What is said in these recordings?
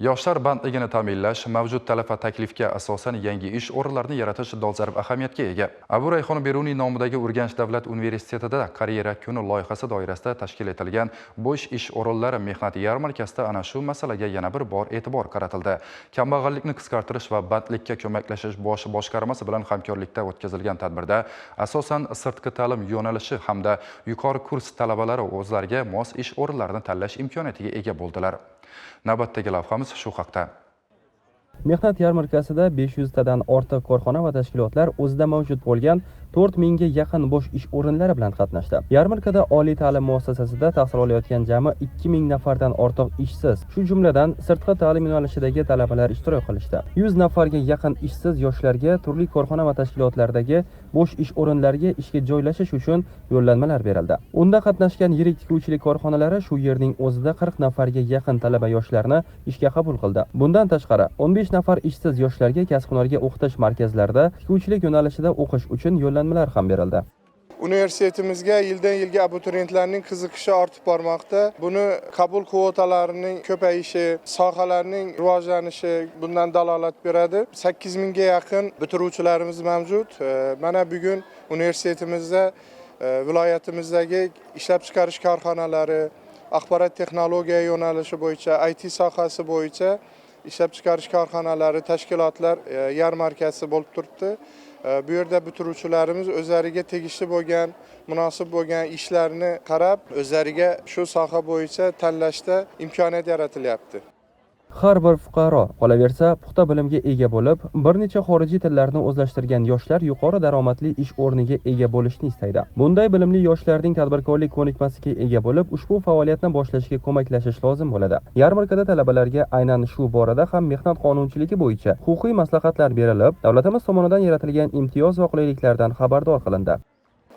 Yoshlar bandligini ta'minlash, mavjud talab va taklifga asosan yangi ish o'rinlarini yaratish dolzarb ahamiyatga ega. Abu Rayhon Beruniy nomidagi Urganch davlat universitetida karyera kuni loyihasi doirasida tashkil etilgan bo'sh ish o'rinlari mehnat yarmarkasida ana shu masalaga yana bir bor e'tibor qaratildi. Kambag'allikni qisqartirish va bandlikka ko'maklashish bosh boshqarmasi bilan hamkorlikda o'tkazilgan tadbirda asosan sirtqi ta'lim yo'nalishi hamda yuqori kurs talabalari o'zlariga mos ish o'rinlarini tanlash imkoniyatiga ega bo'ldilar. Navbatdagi lavhamiz shu haqda. Mehnat yarmarkasida 500 tadan ortiq korxona va tashkilotlar o'zida mavjud bo'lgan 4000 ga yaqin bo'sh ish o'rinlari bilan qatnashdi. Yarmarkada oliy ta'lim muassasasida tahsil olayotgan jami 2000 nafardan ortiq ishsiz, shu jumladan sirtqi ta'lim yo'nalishidagi talabalar ishtirok qilishdi. 100 nafarga yaqin ishsiz yoshlarga turli korxona va tashkilotlardagi bo'sh ish o'rinlariga ishga joylashish uchun yo'llanmalar berildi. Unda qatnashgan yirik tikuvchilik korxonalari shu yerning o'zida 40 nafarga yaqin talaba yoshlarni ishga qabul qildi. Bundan tashqari 15 nafar ishsiz yoshlarga kasb-hunarga o'qitish markazlarida tikuvchilik yo'nalishida o'qish uchun yo'llanmalar ham berildi. Universitetimizga yildan yilga abituriyentlarning qiziqishi ortib bormoqda. Buni qabul kvotalarining ko'payishi, sohalarning rivojlanishi bundan dalolat beradi. 8000 ga yaqin bitiruvchilarimiz mavjud. Mana bugun universitetimizda viloyatimizdagi ishlab chiqarish korxonalari, axborot texnologiya yo'nalishi bo'yicha, IT sohasi bo'yicha ishlab chiqarish korxonalari, tashkilotlar yarmarkasi bo'lib turibdi. Bu yerda bitiruvchilarimiz o'zlariga tegishli bo'lgan, munosib bo'lgan ishlarni qarab, o'zlariga shu soha bo'yicha tanlashda imkoniyat yaratilyapti. Har bir fuqaro, qolaversa, puxta bilimga ega bo'lib, bir necha xorijiy tillarni o'zlashtirgan yoshlar yuqori daromadli ish o'rniga ega bo'lishni istaydi. Bunday bilimli yoshlarning tadbirkorlik ko'nikmasiga ega bo'lib, ushbu faoliyatni boshlashga ko'maklashish lozim bo'ladi. Yarmarkada talabalarga aynan shu borada ham mehnat qonunchiligi bo'yicha huquqiy maslahatlar berilib, davlatimiz tomonidan yaratilgan imtiyoz va qulayliklardan xabardor qilindi.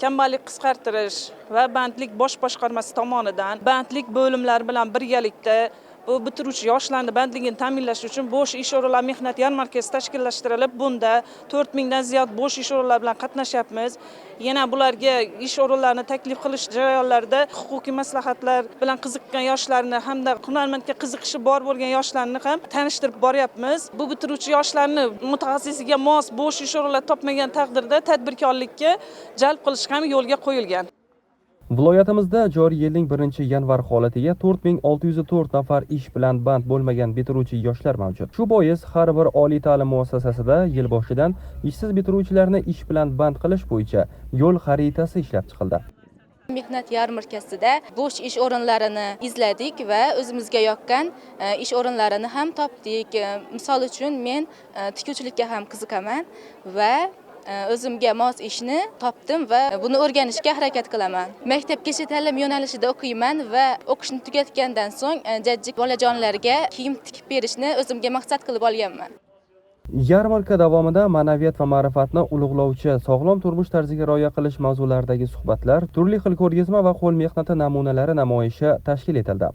Kambag'allik qisqartirish va bandlik bosh boshqarmasi tomonidan bandlik bo'limlari bilan birgalikda bu bitiruvchi yoshlarni bandligini ta'minlash uchun bo'sh ish o'rinlari mehnat yarmarkasi tashkillashtirilib, bunda 4000 dan ziyod bo'sh ish o'rinlari bilan qatnashyapmiz. Yana bularga ish o'rinlarini taklif qilish jarayonlarida huquqiy maslahatlar bilan qiziqqan yoshlarni hamda hunarmandga qiziqishi bor bo'lgan yoshlarni ham tanishtirib boryapmiz. Bu bitiruvchi yoshlarni mutaxassisiga mos bo'sh ish o'rinlari topmagan taqdirda tadbirkorlikka jalb qilish ham yo'lga qo'yilgan. Viloyatimizda joriy yilning 1-yanvar holatiga 4604 nafar ish bilan band bo'lmagan bitiruvchi yoshlar mavjud. Shu bois har bir oliy ta'lim muassasasida yil boshidan ishsiz bitiruvchilarni ish bilan band qilish bo'yicha yo'l xaritasi ishlab chiqildi. Mehnat yarmarkasida bo'sh ish o'rinlarini izladik va o'zimizga yoqqan ish o'rinlarini ham topdik. Misol uchun men tikuvchilikka ham qiziqaman va o'zimga mos ishni topdim va buni o'rganishga harakat qilaman. Maktabgacha ta'lim yo'nalishida o'qiyman va o'qishni tugatgandan so'ng jajji bolajonlarga kiyim tikib berishni o'zimga maqsad qilib olganman. Yarmarka davomida ma'naviyat va ma'rifatni ulug'lovchi sog'lom turmush tarziga rioya qilish mavzularidagi suhbatlar, turli xil ko'rgazma va qo'l mehnati namunalari namoyishi tashkil etildi.